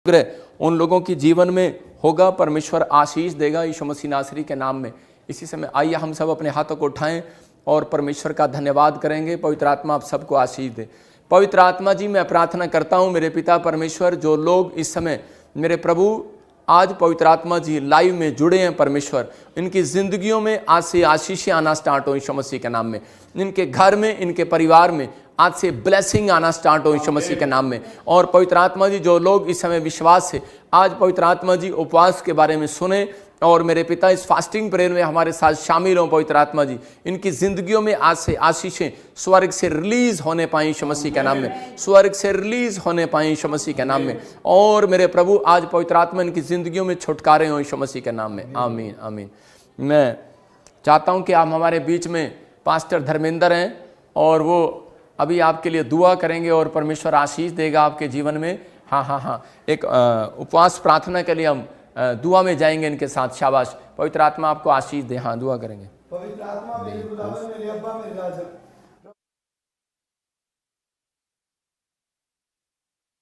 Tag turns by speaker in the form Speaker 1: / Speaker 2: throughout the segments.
Speaker 1: उन लोगों की जीवन में होगा, परमेश्वर आशीष देगा यीशु मसीह नासरी के नाम में। इसी समय आइए हम सब अपने हाथों को उठाएं और परमेश्वर का धन्यवाद करेंगे। पवित्र आत्मा आप सबको आशीष दे। पवित्र आत्मा जी, मैं प्रार्थना करता हूं मेरे पिता परमेश्वर, जो लोग इस समय मेरे प्रभु आज पवित्र आत्मा जी लाइव में जुड़े हैं परमेश्वर, इनकी ज़िंदगियों में आज से आशीषें आना स्टार्ट हो यीशु मसीह के नाम में। इनके घर में, इनके परिवार में आज से ब्लेसिंग आना स्टार्ट हो यीशु मसीह के नाम में। और पवित्र आत्मा जी, जो लोग इस समय विश्वास से आज पवित्र आत्मा जी उपवास के बारे में सुने और मेरे पिता इस फास्टिंग प्रेयर में हमारे साथ शामिल हों, पवित्र आत्मा जी इनकी ज़िंदगियों में आज से आशीषें स्वर्ग से रिलीज होने पाएं यीशु मसीह के नाम में, स्वर्ग से रिलीज होने पाएं यीशु मसीह के नाम में। और मेरे प्रभु आज पवित्र आत्मा इनकी ज़िंदगियों में छुटकारे हों यीशु मसीह के नाम में। आमीन आमीन। मैं चाहता हूँ कि आप हमारे बीच में पास्टर धर्मेंद्र हैं और वो अभी आपके लिए दुआ करेंगे और परमेश्वर आशीष देगा आपके जीवन में। हाँ, एक उपवास प्रार्थना के लिए हम दुआ में जाएंगे इनके साथ। शाबाश, पवित्र आत्मा आपको आशीष दे। हाँ, दुआ करेंगे।
Speaker 2: पवित्र आत्मा मेरे खुदावन, मेरे अब्बा, मेरे राजा,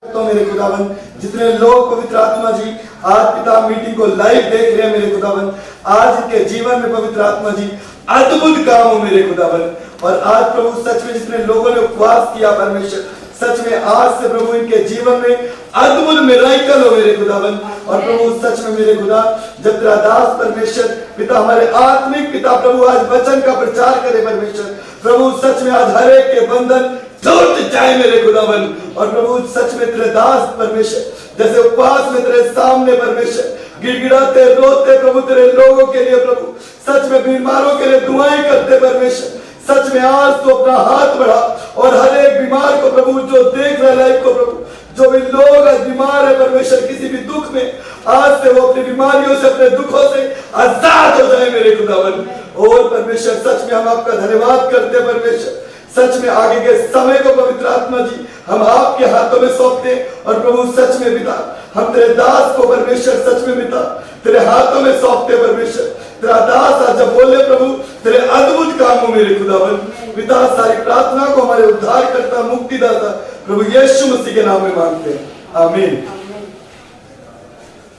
Speaker 2: तो मेरे खुदावन जितने लोग पवित्र आत्मा जी आज पिता मीटिंग को लाइव देख रहे हैं मेरे खुदावन, आज इनके जीवन में पवित्र आत्मा जी अद्भुत काम हो मेरे खुदावन। और आज प्रभु सच में जितने लोगों ने उपवास किया परमेश्वर, सच में आज से प्रभु इनके जीवन में अद्भुत मिराकल हो मेरे खुदावन। और प्रभु सच में मेरे खुदा, जब तेरा दास परमेश्वर पिता हमारे आत्मिक पिता प्रभु आज वचन का प्रचार करे परमेश्वर, प्रभु सच में आज हर एक के बंधन टूट जाए मेरे खुदावन। और प्रभु सच में तेरे दास परमेश्वर जैसे उपवास में तेरे सामने परमेश्वर गिड़गिड़ाते रोते प्रभु तेरे लोगों के लिए, प्रभु सच में बीमारों के लिए दुआएं करते परमेश्वर, सच में आज तो अपना हाथ बढ़ा और हर एक बीमार को प्रभु जो देख रहा है लाइव को, प्रभु जो भी लोग आज बीमार है परमेश्वर किसी भी दुख में, आज से वो अपनी बीमारियों से अपने दुखों से आजाद हो जाए मेरे खुदावन। और परमेश्वर सच में हम आपका धन्यवाद करते हैं परमेश्वर, सच में आगे के समय को पवित्र आत्मा जी हम आपके हाथों में सौंपते हैं। और प्रभु सच में पिता हम तेरे दास को परमेश्वर सच में पिता तेरे हाथों में सौंपते परमेश्वर। तेरा दास आज जब बोले प्रभु तेरे अद्भुत काम हो मेरे खुदावन। पिता सारी प्रार्थना को हमारे उद्धार करता मुक्तिदाता प्रभु यीशु मसीह के नाम में मांगते हैं, आमीन।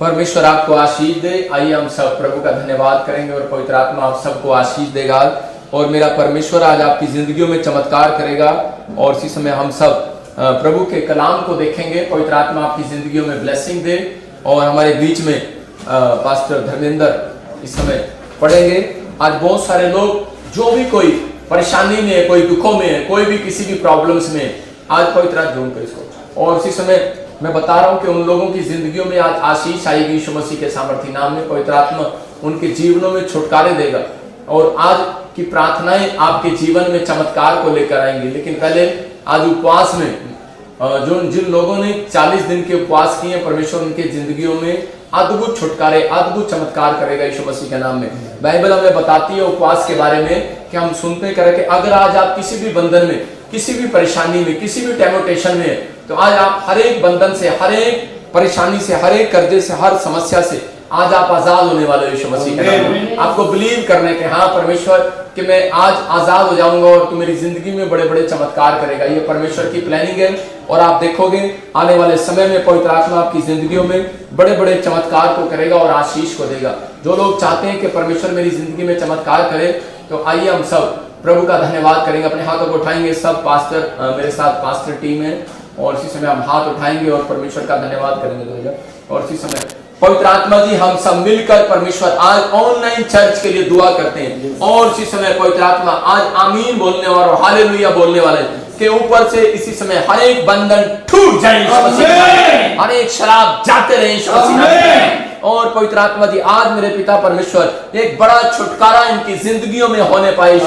Speaker 1: परमेश्वर आपको आशीष दे। आइए हम सब प्रभु का धन्यवाद करेंगे और पवित्र आत्मा आप सबको आशीष देगा और मेरा परमेश्वर आज आपकी जिंदगियों में चमत्कार करेगा। और इसी समय हम सब प्रभु के कलाम को देखेंगे। पवित्र आत्मा आपकी जिंदगियों में ब्लेसिंग दे। और हमारे बीच में पास्टर धर्मेंद्र इस समय पढ़ेंगे। आज बहुत सारे लोग जो भी कोई परेशानी में है, कोई दुखों में है, कोई भी किसी भी प्रॉब्लम्स में, आज पवित्र आत्मा जोड़ इसको। और इसी समय मैं बता रहा हूं कि उन लोगों की जिंदगियों में आज आशीष आएगी यीशु मसीह के सामर्थ्य नाम में। पवित्र आत्मा उनके जीवनों में छुटकारे देगा और आज की प्रार्थनाएं आपके जीवन में चमत्कार को लेकर आएंगी। लेकिन पहले आज उपवास में जिन लोगों ने 40 दिन के उपवास किए, परमेश्वर उनके जिंदगियों में अद्भुत छुटकारे, अद्भुत चमत्कार करेगा यीशु मसीह के नाम में। बाइबल हमें बताती है उपवास के बारे में कि हम सुनते करें कि अगर आज आप किसी भी बंधन में, किसी भी परेशानी में, किसी भी टेम्पटेशन में, तो आज आप हर एक बंधन से, हर एक परेशानी से, हर एक कर्जे से, हर समस्या से आज आप आजाद होने वाले यीशु मसीह के नाम में। आपको बिलीव करने के हाँ परमेश्वर कि मैं आज आजाद हो जाऊंगा और तू मेरी जिंदगी में बड़े बड़े चमत्कार करेगा। ये परमेश्वर की प्लानिंग है और आप देखोगे आने वाले समय में पवित्र आत्मा आपकी जिंदगियों में बड़े बड़े चमत्कार को करेगा और आशीष को देगा। जो लोग चाहते हैं कि परमेश्वर मेरी जिंदगी में चमत्कार करे, तो आइए हम सब प्रभु का धन्यवाद करेंगे। अपने हाथों को उठाएंगे। सब पास्टर मेरे साथ पास्टर टीम है और इसी समय हम हाथ उठाएंगे और परमेश्वर का धन्यवाद करेंगे। और इसी समय पवित्र आत्मा जी हम सब मिलकर परमेश्वर आज ऑनलाइन चर्च के लिए दुआ करते हैं। और इसी समय पवित्र आत्मा आज आमीन बोलने वाला और हालेलुया बोलने वाले के ऊपर से इसी समय हर एक बंधन टूट जाए, हर एक शराब जाते रहे। और पवित्र आत्मा जी आज मेरे पिता परमेश्वर एक बड़ा छुटकारा इनकी जिंदगियों में होने पाए,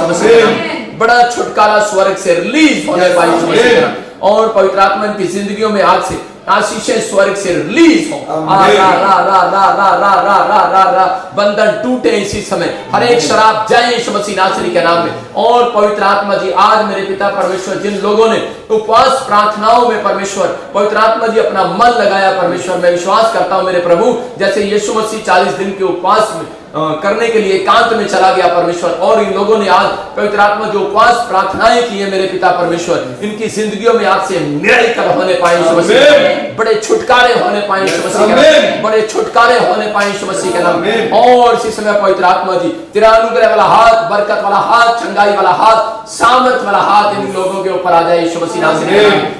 Speaker 1: बड़ा छुटकारा स्वर्ग से रिलीज होने पाए। और पवित्र आत्मा इनकी जिंदगियों में आज से आशीषें स्वर्ग से रिलीज हो। बंधन टूटे इसी समय, हर एक शराब जाए यीशु मसीह नासरी के नाम में। और पवित्र आत्मा जी आज मेरे पिता परमेश्वर जिन लोगों ने उपवास प्रार्थनाओं में परमेश्वर पवित्र आत्मा जी अपना मन लगाया परमेश्वर, मैं विश्वास करता हूं मेरे प्रभु जैसे यीशु मसीह 40 दिन के उपवास में करने के लिए एकांत में चला गया परमेश्वर, और इन लोगों ने आज पवित्र आत्मा जो उपवास प्रार्थनाएं की है मेरे पिता परमेश्वर, इनकी जिंदगियों में आज से मिरेकल होने पाए यीशु मसीह के नाम, बड़े छुटकारे होने पाए यीशु मसीह के नाम, बड़े छुटकारे होने पाए यीशु मसीह के नाम। और इसी समय पवित्र आत्मा जी तेरा अनुग्रह वाला हाथ, बरकत वाला हाथ, चंगाई वाला हाथ, सामर्थ वाला हाथ इन लोगों के ऊपर आ जाए यीशु मसीह नाम से।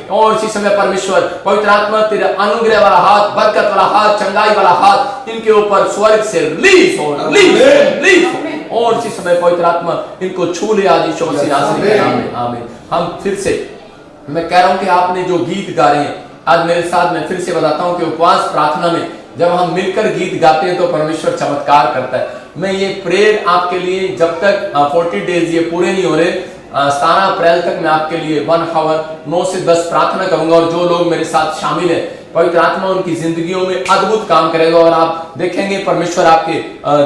Speaker 1: और इसी समय परमेश्वर पवित्र आत्मा तेरा अनुग्रह वाला हाथ, बरकत वाला हाथ, चंगाई वाला हाथ इनके ऊपर स्वर्ग से रिलीज हो, रिलीज हो। और इसी समय पवित्र आत्मा इनको छू ले आज यीशु मसीह नाम से। आमीन आमीन। हम फिर से, मैं कह रहा हूं कि आपने जो गीत गा रहे हैं आज मेरे साथ, मैं फिर से बताता हूं कि उपवास प्रार्थना में जब हम मिलकर गीत गाते हैं तो परमेश्वर चमत्कार करता है। मैं ये प्रेयर आपके लिए जब तक 40 डेज ये पूरे नहीं हो रहे, 17 अप्रैल तक मैं आपके लिए 1 आवर 9 से 10 प्रार्थना करूंगा, और जो लोग मेरे साथ शामिल है पवित्र आत्मा उनकी जिंदगियों में अद्भुत काम करेगा, और आप देखेंगे परमेश्वर आपके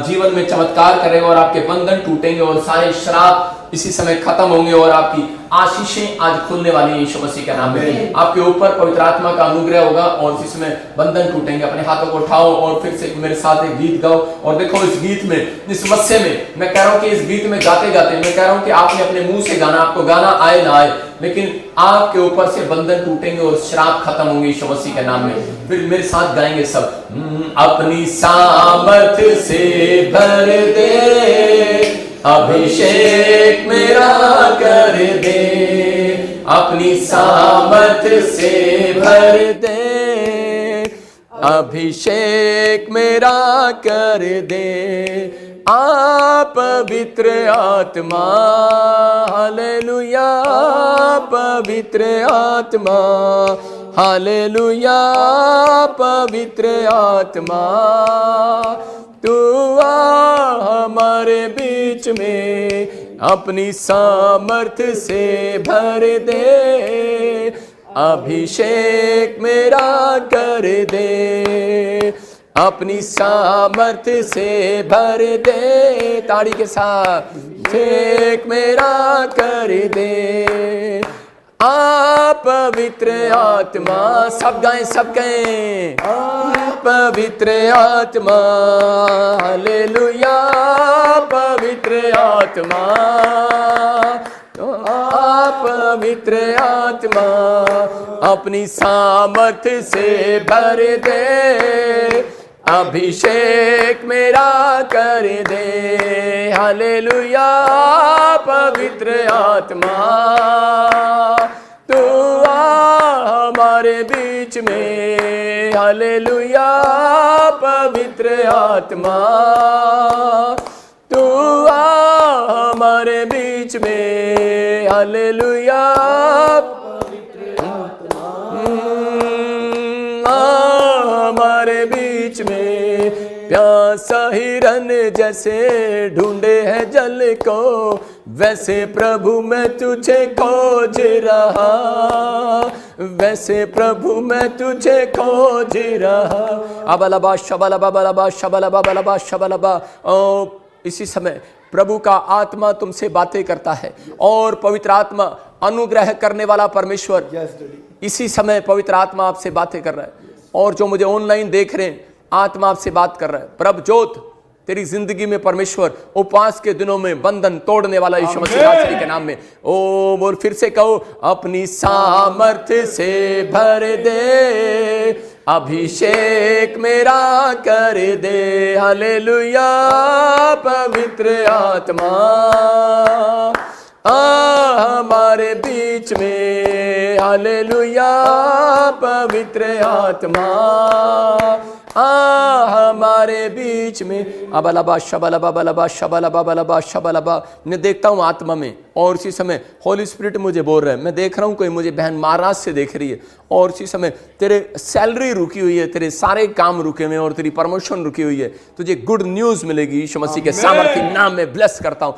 Speaker 1: जीवन में चमत्कार करेगा, और आपके बंधन टूटेंगे, और सारे श्राप इसी समय खत्म होंगे, और आपकी आशीषें आज खुलने वाली है यीशु मसीह के नाम में। आपके ऊपर पवित्र आत्मा का अनुग्रह होगा, और इसी समय बंधन टूटेंगे। अपने हाथों को उठाओ और फिर से मेरे साथ एक गीत गाओ। और देखो इस गीत में, इस मस्से में, मैं कह रहा हूं कि इस गीत में गाते गाते मैं कह रहा हूं कि आपने अपने मुंह से गाना, आपको गाना आए ना आए, लेकिन आपके ऊपर से बंधन टूटेंगे और श्राप खत्म होंगे यीशु मसीह के नाम में। फिर मेरे साथ गाएंगे सब। अपनी सामर्थ से भर दे, अभिषेक मेरा कर दे, अपनी सामर्थ से भर दे, अभिषेक मेरा कर दे, आप पवित्र आत्मा, हालेलुया, पवित्र आत्मा, हालेलुया, पवित्र आत्मा, तू आ हमारे बीच में, अपनी सामर्थ से भर दे, अभिषेक मेरा कर दे, अपनी सामर्थ से भर दे, ताड़ी के साथ, अभिषेक मेरा कर दे, आप पवित्र आत्मा, सब गाएं, सब गाएं, आप पवित्र आत्मा, हालेलुया, पवित्र आत्मा, तो आप पवित्र आत्मा, अपनी सामर्थ से भर दे, अभिषेक मेरा कर दे, हालेलुया, पवित्र आत्मा, तू आ हमारे बीच में, हालेलुया, पवित्र आत्मा, तू आ हमारे बीच में, हालेलुया, हमारे बीच में, प्यासा हिरन जैसे ढूंढे है जल को, वैसे प्रभु मैं तुझे खोज रहा, वैसे प्रभु मैं तुझे खोज रहा। अबलबा शबलबा बलबा शबलबा बलबा शबलबा। ओ इसी समय प्रभु का आत्मा तुमसे बातें करता है, और पवित्र आत्मा अनुग्रह करने वाला परमेश्वर इसी समय पवित्र आत्मा आपसे बातें कर रहा है। और जो मुझे ऑनलाइन देख रहे हैं, आत्मा आपसे बात कर रहा है। प्रभु जोत तेरी जिंदगी में परमेश्वर उपवास के दिनों में बंधन तोड़ने वाला यीशु मसीह नासरी के नाम में। ओ बोल, फिर से कहो, अपनी सामर्थ्य से भर दे, अभिषेक मेरा कर दे, हालेलुया, पवित्र आत्मा हमारे बीच में, हालेलुया, पवित्र आत्मा हमारे बीच में। अबलबा शबलबा बलबा शबलबा बलबा शबलबा। मैं देखता हूँ आत्मा में, और इसी समय होली स्पिरिट मुझे बोल रहा है। मैं देख रहा हूँ कोई मुझे बहन महाराष्ट्र से देख रही है, और इसी समय तेरे सैलरी रुकी हुई है, तेरे सारे काम रुके हुए हैं, और तेरी प्रमोशन रुकी हुई है। तुझे गुड न्यूज मिलेगी यीशु मसीह के सामर्थ्य नाम में। ब्लेस करता हूँ।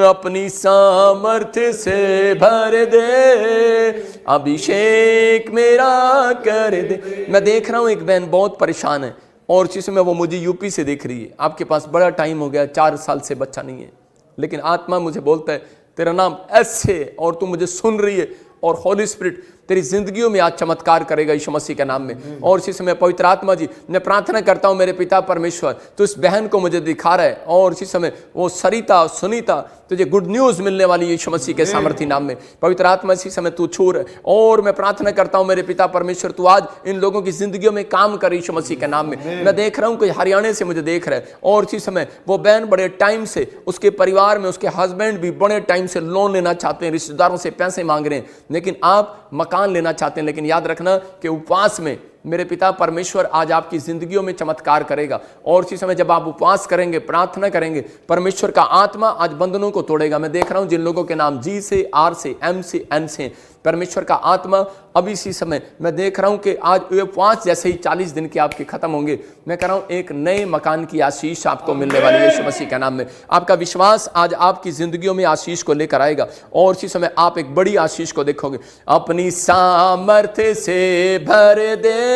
Speaker 1: अपनी सामर्थ्य से भर दे, अभिषेक मेरा कर दे। मैं देख रहा हूँ एक बहन बहुत परेशान है, और इसी समय वो मुझे यूपी से देख रही है। आपके पास बड़ा टाइम हो गया, 4 साल से बच्चा नहीं है, लेकिन आत्मा मुझे बोलता है तेरा नाम ऐसे, और तू मुझे सुन रही है, और होली स्पिरिट तेरी जिंदगियों में आज चमत्कार करेगा यीशु मसीह के नाम में। और इसी समय पवित्र आत्मा जी मैं प्रार्थना करता हूं मेरे पिता परमेश्वर, तो इस बहन को मुझे दिखा रहा है और इसी समय वो सरिता सुनीता तुझे गुड न्यूज मिलने वाली है यीशु मसीह के सामर्थी नाम में। पवित्र आत्मा इसी समय तू छू रहा है और मैं प्रार्थना करता हूं मेरे पिता परमेश्वर तू आज इन लोगों की जिंदगियों में काम कर यीशु मसीह के नाम में। मैं देख रहा हूं कि हरियाणा से मुझे देख रहा है और इसी समय वो बहन बड़े टाइम से उसके परिवार में उसके हस्बैंड भी बड़े टाइम से लोन लेना चाहते हैं, रिश्तेदारों से पैसे मांग रहे हैं, लेकिन आप मकान लेना चाहते हैं। लेकिन याद रखना कि उपवास में मेरे पिता परमेश्वर आज आपकी जिंदगियों में चमत्कार करेगा। और इसी समय जब आप उपवास करेंगे, प्रार्थना करेंगे, परमेश्वर का आत्मा आज बंधनों को तोड़ेगा। मैं देख रहा हूं जिन लोगों के नाम जी से, आर से, एम से, एन से, परमेश्वर का आत्मा अभी इसी समय मैं देख रहा हूं कि आज ये उपवास जैसे ही 40 दिन के आपके खत्म होंगे, मैं कह रहा हूं एक नए मकान की आशीष आपको मिलने वाली है यीशु मसीह के नाम में। आपका विश्वास आज आपकी जिंदगियों में आशीष को लेकर आएगा और इसी समय आप एक बड़ी आशीष को देखोगे। अपनी सामर्थ्य से भर दे,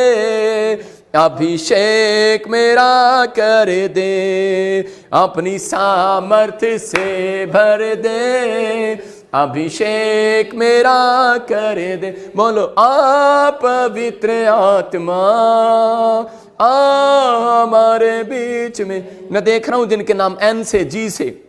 Speaker 1: अभिषेक मेरा कर दे, अपनी सामर्थ्य से भर दे, अभिषेक मेरा कर दे। बोलो आप पवित्र आत्मा हमारे बीच में। मैं देख रहा हूं जिनके नाम एन से, जी से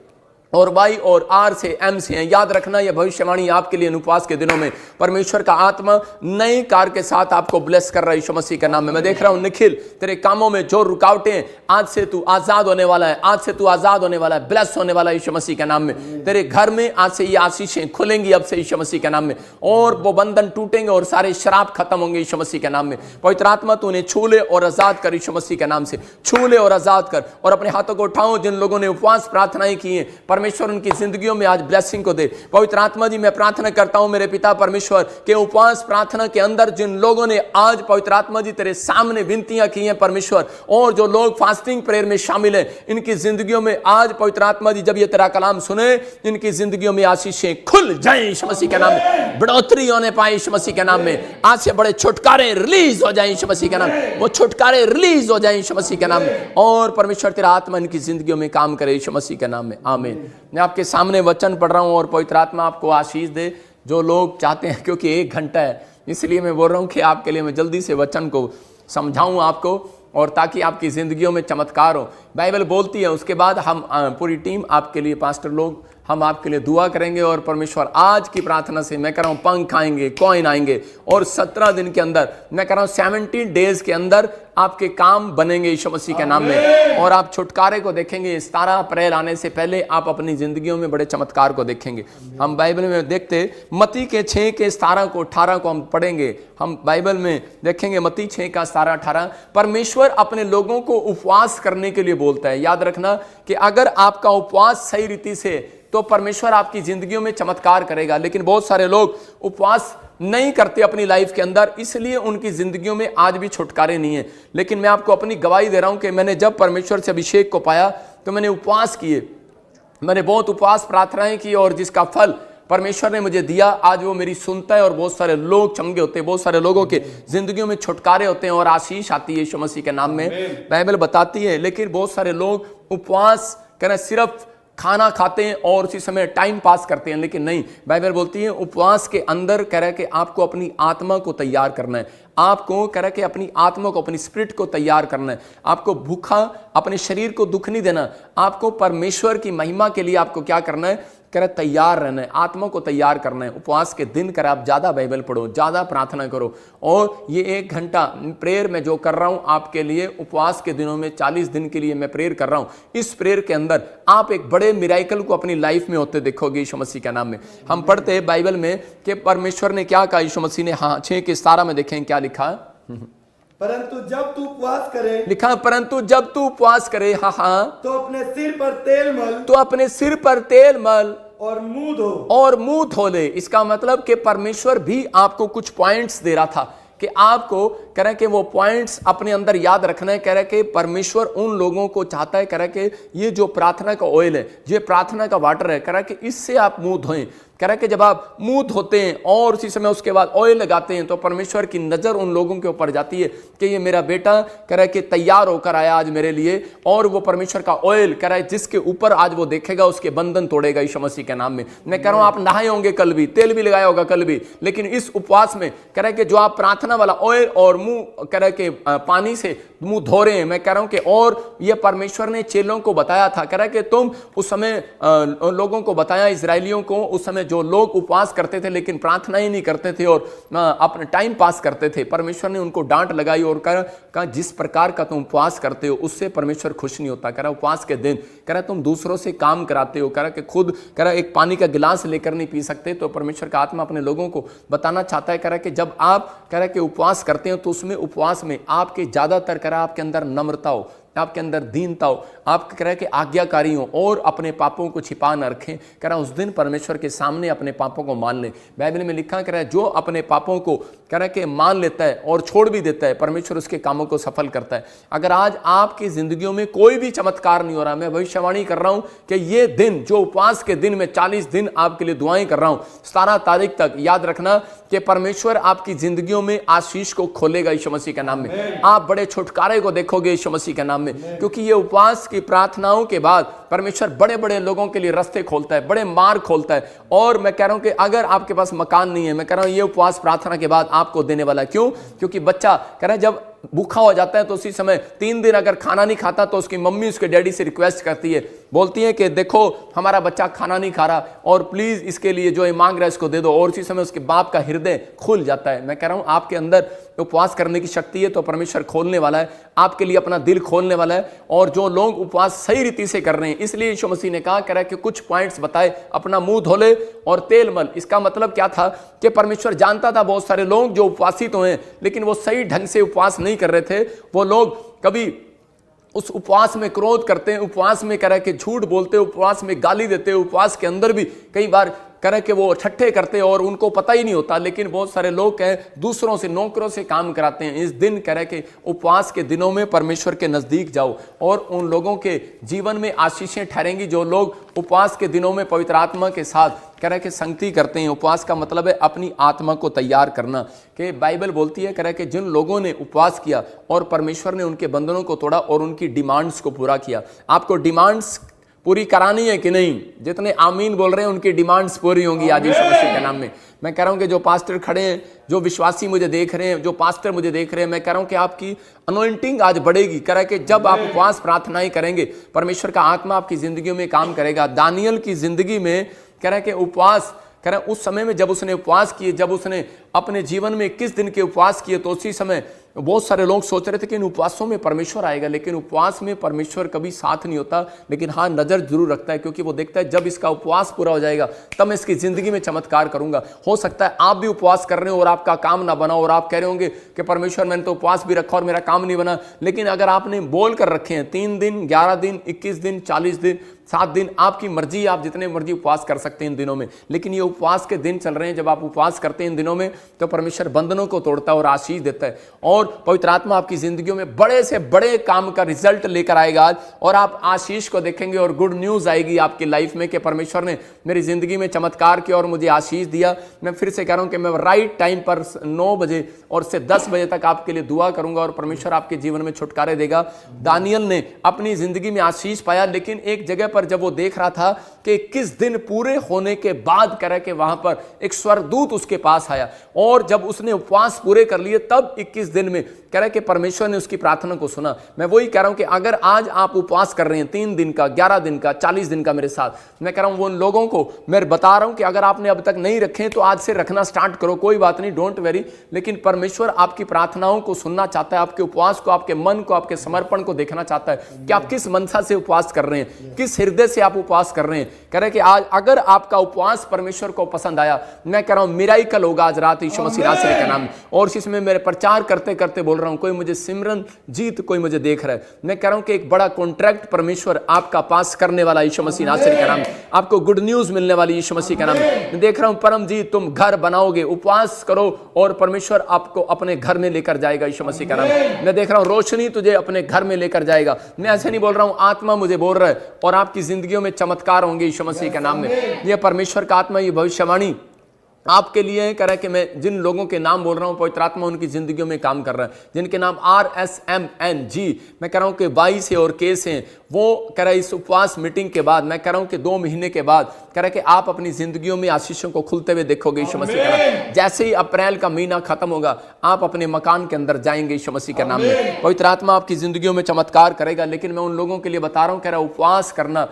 Speaker 1: और वाई और आर से, एम से हैं। याद रखना यह भविष्यवाणी आपके लिए उपवास के दिनों में परमेश्वर का आत्मा नई कार के साथ आपको ब्लेस कर रहा है यीशु मसीह के नाम में। मैं देख रहा हूं निखिल तेरे कामों में जो रुकावटें, आज से तू आजाद होने वाला है, आज से तू आजाद होने वाला है, ब्लेस होने वाला है यीशु मसीह के नाम में। तेरे घर में आज से ये आशीषें खुलेंगी अब से यीशु मसीह के नाम में और वो बंधन टूटेंगे और सारे शराब खत्म होंगे यीशु मसीह के नाम में। पवित्र आत्मा तू उन्हें छू ले और आजाद कर यीशु मसीह के नाम से, छू ले और आजाद कर। और अपने हाथों को उठाओ जिन लोगों ने उपवास प्रार्थनाएं की हैं, परमेश्वर उनकी जिंदगियों में आज ब्लेसिंग को दे। पवित्र आत्मा जी मैं प्रार्थना करता हूं मेरे पिता परमेश्वर के उपवास प्रार्थना के अंदर जिन लोगों ने आज पवित्र आत्मा जी तेरे सामने विनतियां की हैं परमेश्वर, और जो लोग फास्टिंग प्रेयर में शामिल हैं, इनकी जिंदगियों में आज पवित्र आत्मा जी जब ये तेरा कलाम सुने, इनकी जिंदगियों में आशीषें खुल जाएं यीशु मसीह के नाम में, बढ़ोतरी होने पाए यीशु मसीह के नाम में। आज से बड़े छुटकारे रिलीज हो जाएं यीशु मसीह के नाम, वो छुटकारे रिलीज हो जाएं यीशु मसीह के नाम में और परमेश्वर तेरा आत्मा इनकी जिंदगियों में काम करे यीशु मसीह के नाम में। आमीन। मैं आपके सामने वचन पढ़ रहा हूं और पवित्र आत्मा आपको आशीष दे। जो लोग चाहते हैं, क्योंकि 1 घंटा है इसलिए मैं बोल रहा हूं कि आपके लिए मैं जल्दी से वचन को समझाऊं आपको, और ताकि आपकी जिंदगियों में चमत्कार हो। बाइबल बोलती है उसके बाद हम पूरी टीम आपके लिए, पास्टर लोग, हम आपके लिए दुआ करेंगे और परमेश्वर आज की प्रार्थना से मैं कह रहा हूं पंख आएंगे, कॉइन आएंगे और 17 दिन के अंदर, मैं कह रहा हूं 70 डेज के अंदर आपके काम बनेंगे यीशु मसीह के नाम में और आप छुटकारे को देखेंगे। 17 अप्रैल आने से पहले आप अपनी जिंदगियों में बड़े चमत्कार को देखेंगे। हम बाइबल में देखते मत्ती के 6 के 17 को 18 को हम पढ़ेंगे। हम बाइबल में देखेंगे मत्ती 6 का 17 18 परमेश्वर अपने लोगों को उपवास करने के लिए बोलता है। याद रखना कि अगर आपका उपवास सही रीति से, तो परमेश्वर आपकी जिंदगियों में चमत्कार करेगा। लेकिन बहुत सारे लोग उपवास नहीं करते अपनी लाइफ के अंदर, इसलिए उनकी जिंदगियों में आज भी छुटकारे नहीं है। लेकिन मैं आपको अपनी गवाही दे रहा हूं कि मैंने जब परमेश्वर से अभिषेक को पाया तो मैंने उपवास किए, मैंने बहुत उपवास प्रार्थनाएं की और जिसका फल परमेश्वर ने मुझे दिया, आज वो मेरी सुनता है और बहुत सारे लोग चंगे होते हैं, बहुत सारे लोगों के जिंदगियों में छुटकारे होते हैं और आशीष आती है यीशु मसीह के नाम में, बाइबल बताती है। लेकिन बहुत सारे लोग उपवास करें, सिर्फ खाना खाते हैं और उसी समय टाइम पास करते हैं, लेकिन नहीं, बाइबल बोलती है उपवास के अंदर कह रहा है कि आपको अपनी आत्मा को तैयार करना है, आपको कह रहा है कि अपनी आत्मा को, अपनी स्पिरिट को तैयार करना है, आपको भूखा अपने शरीर को दुख नहीं देना, आपको परमेश्वर की महिमा के लिए आपको क्या करना है, कह रहा तैयार रहना है, आत्मा को तैयार करना है। उपवास के दिन कर आप ज्यादा बाइबल पढ़ो, ज्यादा प्रार्थना करो। और ये 1 घंटा प्रेयर में जो कर रहा हूं आपके लिए, उपवास के दिनों में 40 दिन के लिए मैं प्रेयर कर रहा हूं, इस प्रेयर के अंदर आप एक बड़े मिराइकल को अपनी लाइफ में होते देखोगे यीशु मसीह के नाम में। हम पढ़ते हैं बाइबल में कि परमेश्वर ने क्या कहा यीशु मसीह ने, हाँ 6 के 17 में देखें क्या लिखा,
Speaker 2: परंतु जब तू उपवास करे,
Speaker 1: लिखा परंतु जब तू उपवास करे, हाँ
Speaker 2: तो अपने सिर पर तेल मल,
Speaker 1: तो अपने सिर पर तेल मल
Speaker 2: और मुंह धो
Speaker 1: ले। इसका मतलब कि परमेश्वर भी आपको कुछ पॉइंट्स दे रहा था कि आपको कह रहे कि वो पॉइंट्स अपने अंदर याद रखना है। कह रहे कि परमेश्वर उन लोगों को चाहता है, कह रहे कि ये जो प्रार्थना का ऑयल है, ये प्रार्थना का वाटर है, कह रहा कि इससे आप मुंह धोएं। कह रहा है कि जब आप मुंह धोते हैं और उसी समय उसके बाद ऑयल लगाते हैं तो परमेश्वर की नजर उन लोगों के ऊपर जाती है कि ये मेरा बेटा कह रहा है कि तैयार होकर आया आज मेरे लिए, और वो परमेश्वर का ऑयल कह रहा है जिसके ऊपर आज वो देखेगा उसके बंधन तोड़ेगा यीशु मसीह के नाम में। मैं कह रहा हूं आप नहाए होंगे कल भी, तेल भी लगाया होगा कल भी, लेकिन इस उपवास में कह रहा है कि जो आप प्रार्थना वाला ऑयल और मुंह कह रहा है कि पानी से मुंह धो रहे हैं, मैं कह रहा हूं कि और ये परमेश्वर ने चेलों को बताया था, कह रहा है कि तुम उस समय लोगों को बताया, इजरायलियों को, उस समय जो लोग उपवास करते थे लेकिन प्रार्थना ही नहीं करते थे और अपना टाइम पास करते थे, परमेश्वर ने उनको डांट लगाई और कहा जिस प्रकार का तुम उपवास करते हो उससे परमेश्वर खुश नहीं होता। कह रहा उपवास के दिन कह रहा तुम दूसरों से काम कराते हो, कह रहा कि खुद कह रहा एक पानी का गिलास लेकर नहीं पी सकते, तो परमेश्वर का आत्मा अपने लोगों को बताना चाहता है, कह रहा कि जब आप कह रहा कि उपवास करते हो तो उसमें उपवास में आपके ज्यादातर कह रहा आपके अंदर नम्रता हो, आपके अंदर दीनता हो, आप कह रहे हैं कि आज्ञाकारी हो और अपने पापों को छिपा न रखें। कह रहा उस दिन परमेश्वर के सामने अपने पापों को मान लें। बाइबल में लिखा कह रहा है जो अपने पापों को कह रहा है कि मान लेता है और छोड़ भी देता है, परमेश्वर उसके कामों को सफल करता है। अगर आज आपकी जिंदगियों में कोई भी चमत्कार नहीं हो रहा, मैं भविष्यवाणी कर रहा हूं कि ये दिन जो उपवास के दिन में 40 दिन आपके लिए दुआएं कर रहा हूं, 17 तारीख तक याद रखना कि परमेश्वर आपकी जिंदगियों में आशीष को खोलेगा यीशु मसीह के नाम में। आप बड़े छुटकारे को देखोगे यीशु मसीह के नाम में, क्योंकि ये उपवास की प्रार्थनाओं के बाद परमेश्वर बड़े बड़े लोगों के लिए रास्ते खोलता है, बड़े मार्ग खोलता है। और मैं कह रहा हूं कि अगर आपके पास मकान नहीं है, मैं कह रहा हूं ये उपवास प्रार्थना के बाद आपको देने वाला है। क्यों? क्योंकि बच्चा कह रहा है जब भूखा हो जाता है तो उसी समय 3 दिन अगर खाना नहीं खाता तो उसकी मम्मी उसके डैडी से रिक्वेस्ट करती है, बोलती है कि देखो हमारा बच्चा खाना नहीं खा रहा और प्लीज इसके लिए जो ये मांग रहा है इसको दे दो, और उसी समय उसके बाप का हृदय खुल जाता है। मैं कह रहा हूं आपके अंदर उपवास करने की शक्ति है तो परमेश्वर खोलने वाला है, आपके लिए अपना दिल खोलने वाला है। और जो लोग उपवास सही रीति से कर रहे हैं, इसलिए यीशु मसीह ने कहा कि कुछ पॉइंट्स बताए, अपना मुंह धो ले और तेल मल। इसका मतलब क्या था कि परमेश्वर जानता था बहुत सारे लोग जो उपवासी तो हैं लेकिन वो सही ढंग से उपवास नहीं कर रहे थे। वो लोग कभी उस उपवास में क्रोध करते हैं, उपवास में कह रहा है कि झूठ बोलते हैं, उपवास में गाली देते हैं, उपवास के अंदर भी कई बार कह रहे कि वो ठट्ठे करते हैं और उनको पता ही नहीं होता। लेकिन बहुत सारे लोग कह दूसरों से, नौकरों से काम कराते हैं। इस दिन कह रहे कि उपवास के दिनों में परमेश्वर के नजदीक जाओ और उन लोगों के जीवन में आशीषें ठहरेंगी जो लोग उपवास के दिनों में पवित्र आत्मा के साथ कह रहे कि संगति करते हैं। उपवास का मतलब है अपनी आत्मा को तैयार करना। कि बाइबल बोलती है कह रहे कि जिन लोगों ने उपवास किया और परमेश्वर ने उनके बंधनों को तोड़ा और उनकी डिमांड्स को पूरा किया। आपको डिमांड्स पूरी करानी है कि नहीं? जितने आमीन बोल रहे हैं उनकी डिमांड्स पूरी होंगी आज यीशु मसीह के नाम में। मैं कह रहा हूं कि जो पास्टर खड़े हैं, जो विश्वासी मुझे देख रहे हैं, जो पास्टर मुझे देख रहे हैं, मैं कह रहा हूं कि आपकी अनॉइंटिंग आज बढ़ेगी। कह रहा है कि जब आप उपवास प्रार्थनाएं करेंगे परमेश्वर का आत्मा आपकी जिंदगी में काम करेगा। दानियल की जिंदगी में कह रहा है कि उपवास, कह रहा है उस समय में जब उसने उपवास किए, जब उसने अपने जीवन में 21 दिन के उपवास किए तो उसी समय बहुत सारे लोग सोच रहे थे कि इन उपवासों में परमेश्वर आएगा, लेकिन उपवास में परमेश्वर कभी साथ नहीं होता। लेकिन हाँ, नजर जरूर रखता है, क्योंकि वो देखता है जब इसका उपवास पूरा हो जाएगा तब मैं इसकी जिंदगी में चमत्कार करूंगा। हो सकता है आप भी उपवास कर रहे हो और आपका काम ना बना और आप कह रहे होंगे कि परमेश्वर मैंने तो उपवास भी रखा और मेरा काम नहीं बना। लेकिन अगर आपने बोल कर रखे हैं 3 दिन, 11 दिन, 21 दिन, 40 दिन, 7 दिन, आपकी मर्जी, आप जितने मर्जी उपवास कर सकते हैं इन दिनों में। लेकिन ये उपवास के दिन चल रहे हैं, जब आप उपवास करते हैं इन दिनों में तो परमेश्वर बंधनों को तोड़ता है और आशीष देता है। और पवित्र आत्मा आपकी जिंदगियों में बड़े से बड़े काम का रिजल्ट लेकर आएगा आज, और आप आशीष को देखेंगे और गुड न्यूज आएगी आपकी लाइफ में कि परमेश्वर ने मेरी जिंदगी में चमत्कार किया और मुझे आशीष दिया। मैं फिर से कह रहा हूं कि मैं राइट टाइम पर 9 बजे और से 10 बजे तक आपके लिए दुआ करूंगा और परमेश्वर आपके जीवन में छुटकारे देगा। दानियल ने अपनी जिंदगी में आशीष पाया, लेकिन एक जगह पर जब वो देख रहा था कि 21 दिन पूरे होने के बाद कह रहा कि वहां पर एक स्वर्गदूत उसके पास आया, और जब उसने उपवास पूरे कर लिए तब 21 दिन में कह रहा कि परमेश्वर ने उसकी प्रार्थना को सुना। मैं वही कह रहा हूं कि अगर आज आप उपवास कर रहे हैं 3 दिन का, 11 दिन का, 40 दिन का मेरे साथ, मैं कह रहा हूं वो उन लोगों को मैं बता रहा हूं कि अगर आपने अब तक नहीं रखे तो आज से रखना स्टार्ट करो, कोई बात नहीं, डोंट वेरी। लेकिन परमेश्वर आपकी प्रार्थनाओं को सुनना चाहता है, आपके उपवास को, आपके मन को, आपके समर्पण को देखना चाहता है कि आप किस मनसा से उपवास कर रहे हैं, किस हृदय से आप उपवास कर रहे हैं। कह रहे कि आज अगर आपका उपवास परमेश्वर को पसंद आया, मैं कह रहा हूं मिराइकल होगा आज रात यीशु मसीह नासरी के नाम में। और इसमें मेरे प्रचार करते करते बोल रहा हूं, कोई मुझे सिमरन जीत, कोई मुझे देख रहा है, मैं कह रहा हूं कि एक बड़ा कॉन्ट्रैक्ट परमेश्वर आपका पास करने वाला यीशु मसीह नासरी का नाम, आपको गुड न्यूज मिलने वाली यीशु मसीह का नाम। मैं देख रहा हूं परमजीत तुम घर बनाओगे, उपवास करो और परमेश्वर आपको अपने घर में लेकर जाएगा यीशु मसीह का नाम। मैं देख रहा हूं रोशनी तुझे अपने घर में लेकर जाएगा। मैं ऐसे नहीं बोल रहा हूं, आत्मा मुझे बोल रहा है, और आपकी जिंदगियों में चमत्कार होंगे पाओगे यीशु मसीह के नाम में। यह परमेश्वर का आत्मा, ये भविष्यवाणी आपके लिए है। कह रहा है कि मैं जिन लोगों के नाम बोल रहा हूं, पवित्र आत्मा उनकी जिंदगियों में काम कर रहा है, जिनके नाम RSMNG मैं कह रहा हूं कि वाई से और के से, वो कह रहा है इस उपवास मीटिंग के बाद, मैं कह रहा हूं कि 2 महीने के बाद, कह रहा है कि आप अपनी जिंदगियों में आशीषों को खुलते हुए देखोगे यीशु मसीह का नाम। जैसे ही अप्रैल का महीना खत्म होगा, आप अपने मकान के अंदर जाएंगे यीशु मसीह के नाम में। पवित्र आत्मा आपकी जिंदगियों में चमत्कार करेगा। लेकिन मैं उन लोगों के लिए बता रहा हूं, कह रहा है उपवास करना